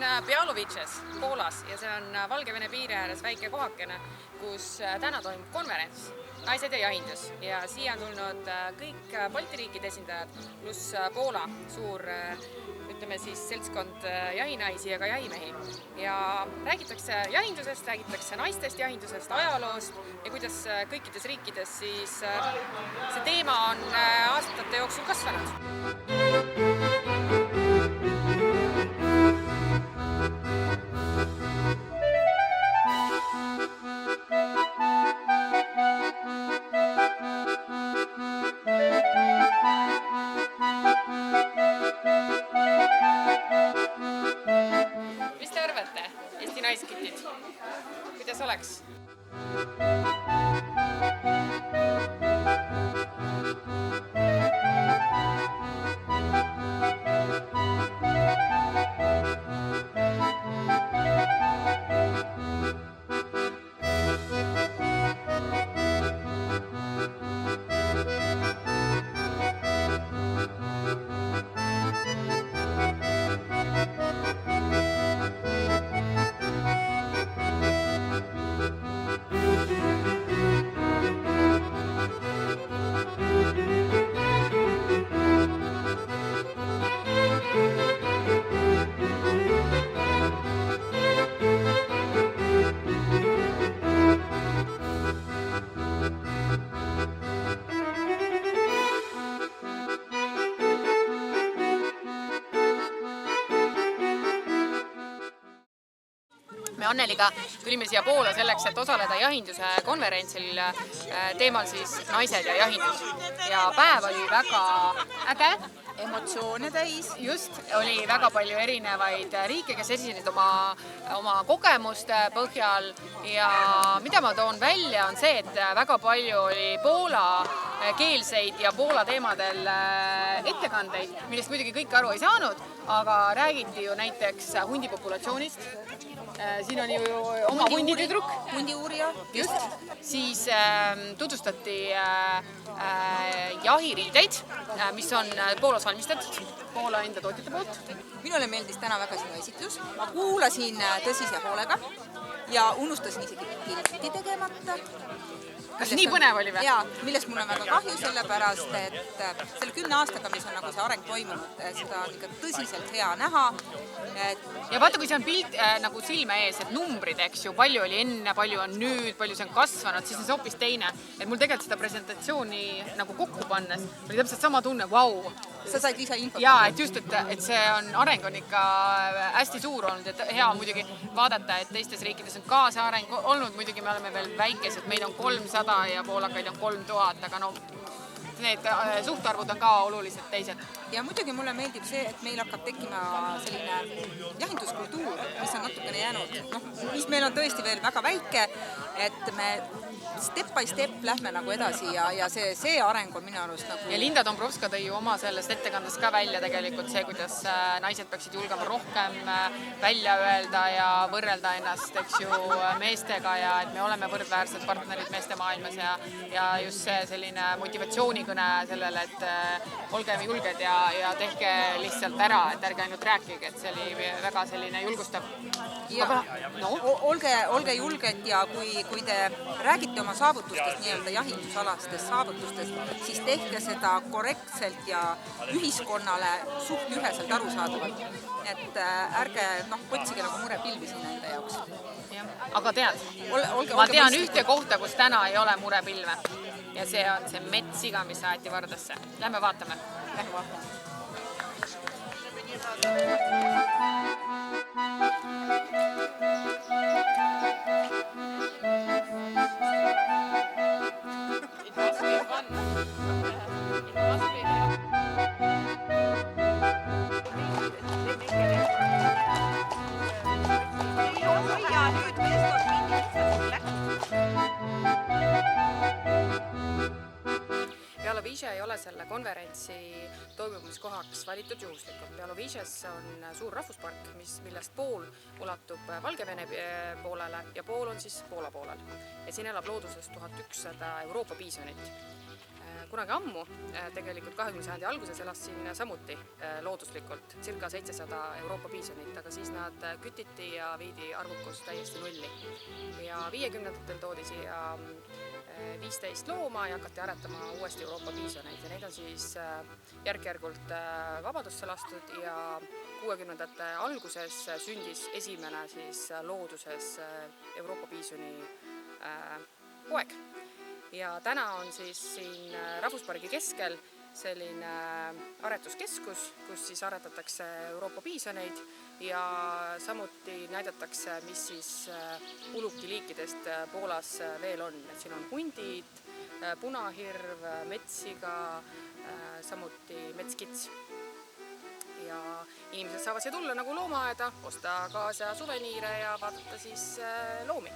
Białowieżes, Poolas ja see on Valgevene piiri ääres väike kohakene, kus täna toimub konverents Naised ja jahindus ja siia on tulnud kõik Balti riikide esindajad pluss Poola suur ütleme siis seltskond jahinaisi ja ka jahimehi. Ja räägitakse jahindusest, räägitakse naistest jahindusest, ajaloost ja kuidas kõikides riikides siis see teema on aastate jooksul kasvanud. Mis te arvate, Eesti naiskitid? Kuidas oleks? Me Anneliga tulime siia Poola selleks, et osaleda jahinduse konverentsil teemal siis naised ja jahindus. Ja päev oli väga äge, emotsioone täis. Just, oli väga palju erinevaid riike, kes esinesid oma kogemuste põhjal ja mida ma toon välja on see, et väga palju oli Poola keelseid ja Poola teemadel ettekandeid, millest muidugi kõik aru ei saanud, aga räägiti ju näiteks hundipopulatsioonist. Siin on ju oma hunditüdruk. Hundiuurija. Just. Siis tutvustati jahiriideid, mis on Poolas valmistatud, Poola enda tootjate poolt. Minule meeldis täna väga sinu esitlus. Ma kuulasin tõsise hoolega ja unustasin isegi pilti tegemata. Kas nii põnev oli või? Jaa, millest mul on väga kahju, sellepärast, et selle 10 aastaga, mis on nagu see areng toimunud, seda on ikka tõsiselt hea näha. Ja vaata, kui see on pilt nagu silme ees, et numbrid, eks ju, palju oli enne, palju on nüüd, palju see on kasvanud, siis on see hoopis teine. Et mul tegelikult seda presentatsiooni nagu kokku pannes oli täpselt sama tunne, vau. Sa said ise infot. Jaa, et just, et see areng on ikka hästi suur olnud, et hea muidugi vaadata, et teistes riikides on ka see areng olnud, muidugi me oleme veel väikesed, meid on 300 ja poolakaid on 3000, aga no need suhtarvud on ka oluliselt teised. Ja muidugi mulle meeldib see, et meil hakkab tekkima selline jahinduskultuur, mis on natukene jäänud, mis meil on tõesti veel väga väike, et me step by step lähme nagu edasi ja see areng on minu arust nagu... Ja Linda Dombrovska tõi ju oma sellest ettekandest ka välja tegelikult see, kuidas naised peaksid julgema rohkem välja öelda ja võrrelda ennast, eks ju, meestega ja et me oleme võrdväärsed partnerid meeste maailmas ja just see selline motivatsioonikõne sellele, et olge julged ja tehke lihtsalt ära, et ärge ainult rääkige, et see oli väga selline julgustav. Olge julged ja kui te räägite oma saavutustest, nii-öelda jahindusalastest saavutustest, siis tehke seda korrektselt ja ühiskonnale suht üheselt arusaadavalt. Et ärge otsige nagu murepilvi sinna enda jaoks. Aga tead, ma tean ühte kohta, kus täna ei ole murepilve ja see on see metssiga, mis aeti Vardasse. Lähme vaatame. Lähme vaatame. Białowieża ei ole selle konverentsi toimumiskohaks valitud juhuslikult. Białowieżes on suur rahvuspark, millest pool ulatub Valgevene poolele ja pool on siis Poola poolel. Ja siin elab looduses 1100 Euroopa piisonit. kunagi ammu, tegelikult 20. sajandi alguses elas siin samuti looduslikult circa 700 Euroopa piisonit, aga siis nad kütiti ja viidi arvukus täiesti nulli. Ja 50ndatel toodi siia 15 looma ja hakati aretama uuesti Euroopa piisoneid ja neid on siis järk-järgult vabadusse lastud ja 60ndate alguses sündis esimene siis looduses Euroopa piisoni poeg. Ja täna on siis siin Rahvuspargi keskel selline aretuskeskus, kus siis aretatakse Euroopa piisoneid ja samuti näidatakse, mis siis ulukiliikidest Poolas veel on. Et siin on hundid, punahirv, metssiga, samuti metskits. Ja inimesed saavad siia tulla nagu loomaaeda, osta kaasa suveniire ja vaadata siis loomi.